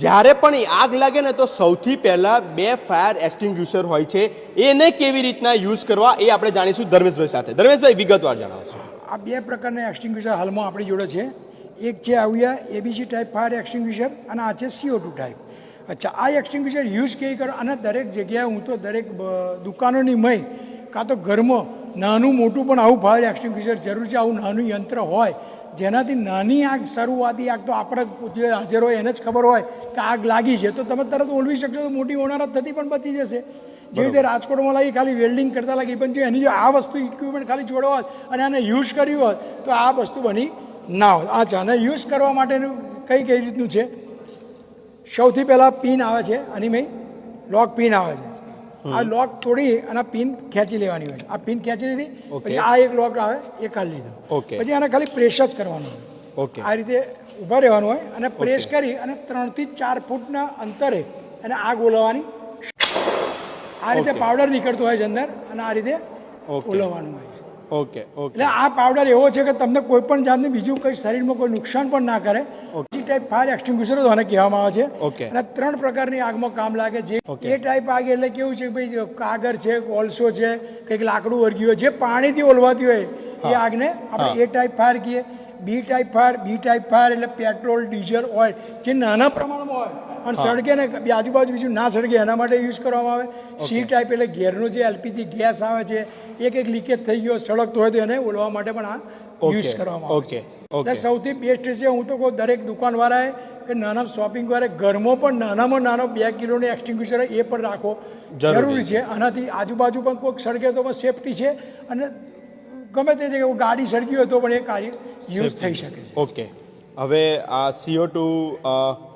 જ્યારે પણ આગ લાગે ને તો સૌથી પહેલા બે ફાયર એક્સટિંગ્યુશર હોય છે, એને કેવી રીતના યુઝ કરવા એ આપણે જાણીશું ધર્મેશભાઈ સાથે. ધર્મેશભાઈ વિગતવાર જણાવશો. આ બે પ્રકારના એક્સટિંગ્યુશર હાલમાં આપણી જોડે છે. એક છે આવ્યા એબીસી ટાઈપ ફાયર એક્સટિંગ્યુશર અને આ છે CO2 ટાઈપ. અચ્છા, આ એક્સટિંગ્યુશર યુઝ કેવી કરો અને દરેક જગ્યાએ હું તો દરેક દુકાનોની મય કાં તો ઘરમાં નાનું મોટું પણ આવું ફાયર એક્સટિંગ્યુશર જરૂર છે. આવું નાનું યંત્ર હોય જેનાથી નાની આગ, શરૂઆતી આગ તો આપણે જે હાજર હોય એને જ ખબર હોય કે આગ લાગી છે તો તમે તરત ઓલવી શકશો, તો મોટી હોનારત થતી પણ બચી જશે. જેવી રીતે રાજકોટમાં લાગી ખાલી વેલ્ડિંગ કરતા લાગી, પણ જો એની જો આ વસ્તુ ઇક્વિપમેન્ટ ખાલી જોડવા હોત અને આને યુઝ કર્યું હોત તો આ વસ્તુ બની ના હોત. આ ચાને યુઝ કરવા માટેનું કઈ કઈ રીતનું છે, સૌથી પહેલાં પિન આવે છે, આની મેં લોક પિન આવે છે. આ લોક તોડી અને પિન ખેંચી લેવાની હોય. આ પિન ખેંચી લીધી પછી આ એક લોક આવે એ કાઢી લીધો. પછી આને ખાલી પ્રેસ જ કરવાનું હોય. આ રીતે ઊભા રહેવાનું હોય અને પ્રેસ કરી અને 3 થી 4 ફૂટના અંતરે અને આગ ઓલવવાની. આ રીતે પાવડર નીકળતો હોય છે અંદર અને આ રીતે ઓલવવાનું હોય. એટલે આ પાવડર એવો છે કે તમને કોઈ પણ જાતનું બીજું કંઈ શરીરમાં કોઈ નુકસાન પણ ના કરે. ટાઈપ ફાયર એક્સટિંગ્યુશર આને કહેવામાં આવે છે. અને 3 પ્રકારની આગમાં કામ લાગે છે. એ ટાઈપ આગ એટલે કેવું છે કે ભાઈ કાગર છે, કોલસો છે, કંઈક લાકડું વર્ગ્યું હોય, જે પાણીથી ઓલવાતી હોય એ આગને આપણે એ ટાઈપ ફાયર કહીએ. બી ટાઈપ ફાયર એટલે પેટ્રોલ, ડીઝલ, ઓઇલ જે નાના પ્રમાણમાં હોય અને સળગે ને આજુબાજુ બીજું ના સળગે એના માટે યુઝ કરવામાં આવે. સી ટાઈપ એટલે ઘેરનો જે LPG ગેસ આવે છે એક લીકેજ થઈ ગયો, સળગતો હોય તો એને ઓલવા માટે પણ આ યુઝ કરવામાં આવે છે. એટલે સૌથી બેસ્ટ છે, હું તો કહું દરેક દુકાનવાળાએ કે નાના શોપિંગવાળાએ ઘરમાં પણ નાનામાં નાનો 2 કિલોની એક્સટિંગ્યુશર એ પણ રાખવો જરૂરી છે. આનાથી આજુબાજુ પણ કોઈક સળગે તો પણ સેફટી છે અને ગમે તે જગ્યાએ ગાડી સળગી હોય તો પણ એ કાર્ય યુઝ થઈ શકે છે. ઓકે, હવે આ CO2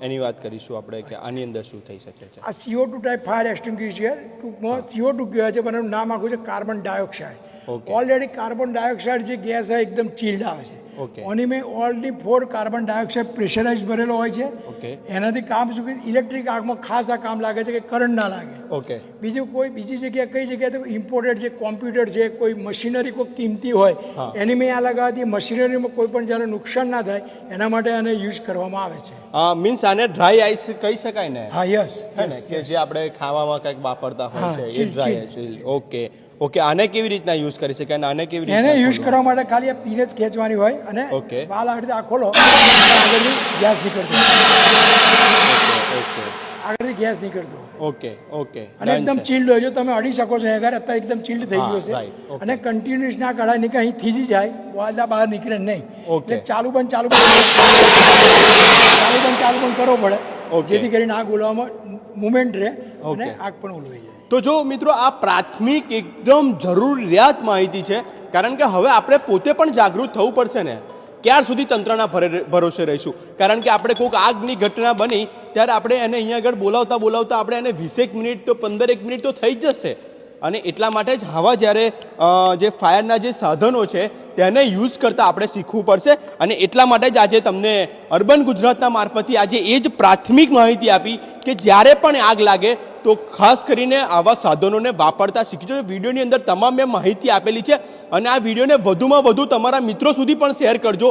એની વાત કરીશું આપણે કે આની અંદર શું થઈ શકે છે. આ CO2 ટાઈપ ફાયર એક્સટિંગ્યુશર ટૂંકમાં CO2 કહેવાય છે, પણ એનું નામ આખું છે carbon dioxide. Already carbon dioxide જે ગેસ છે એકદમ ચીલ્ડ આવે છે. ઓની મેં ઓલરેડી 4 કાર્બન ડાયોક્સાઇડ પ્રેશરાઇઝ ભરેલો હોય છે. એનાથી કામ શું કે ઇલેક્ટ્રિક આગમાં ખાસ આ કામ લાગે છે કે કરંટ ના લાગે. બીજું કોઈ બીજી જગ્યાએ કઈ જગ્યાએ તો ઇમ્પોર્ટેડ છે, કોમ્પ્યુટર છે, કોઈ મશીનરી કોઈ કિંમતી હોય એની મેં આ લગાવવાથી મશીનરીમાં કોઈ પણ જ્યારે નુકસાન ના થાય એના માટે આને યુઝ કરવામાં આવે છે. મીન્સ આને ડ્રાય આઈસ કહી શકાય ને? હા, યસ, કે જે આપણે ખાવામાં કંઈક વાપરતા હોય છે એ ડ્રાય આઈસ. ઓકે, આને કેવી રીતના યુઝ કરી શકાય અને આને કેવી રીતે? એને યુઝ કરવા માટે ખાલી આ પિન જ ખેંચવાની હોય અને વાલ આ રીતે આ ખોલો, આગળથી ગેસ નીકળતો. આગળથી ગેસ નીકળતો. અને એકદમ ચીલ્ડ હોય. જો તમે અડી શકો છો અત્યારે એકદમ ચીલ્ડ થઈ ગયો છે અને કન્ટિન્યુઅસ ના કઢાય નહીં કે અહીં થીજી જાય, વાદા બહાર નીકળે નહીં. એટલે ચાલુ બંધ કરવો પડે જેથી કરીને આગ ઓલવામાં મુવમેન્ટ રહે અને આગ પણ ઓલવાઈ જાય. તો જો મિત્રો, આ પ્રાથમિક એકદમ જરૂરિયાત માહિતી છે, કારણ કે હવે આપણે પોતે પણ જાગૃત થવું પડશે ને. ક્યાર સુધી તંત્રના ભરોસે રહીશું? કારણ કે આપણે કોઈક આગની ઘટના બની ત્યારે આપણે એને અહીંયા આગળ બોલાવતા આપણે એને 20 મિનિટ તો 15 મિનિટ તો થઈ જ જશે. અને એટલા માટે જ આવા જ્યારે જે ફાયરના જે સાધનો છે તેને યુઝ કરતાં આપણે શીખવું પડશે. અને એટલા માટે જ આજે તમને અર્બન ગુજરાતના મારફતથી આજે એ જ પ્રાથમિક માહિતી આપી કે જ્યારે પણ આગ લાગે તો ખાસ કરીને આવા સાધનોને વાપરતા શીખજો. વિડીયોની અંદર તમામ મેં માહિતી આપેલી છે અને આ વિડીયોને વધુમાં વધુ તમારા મિત્રો સુધી પણ શેર કરજો.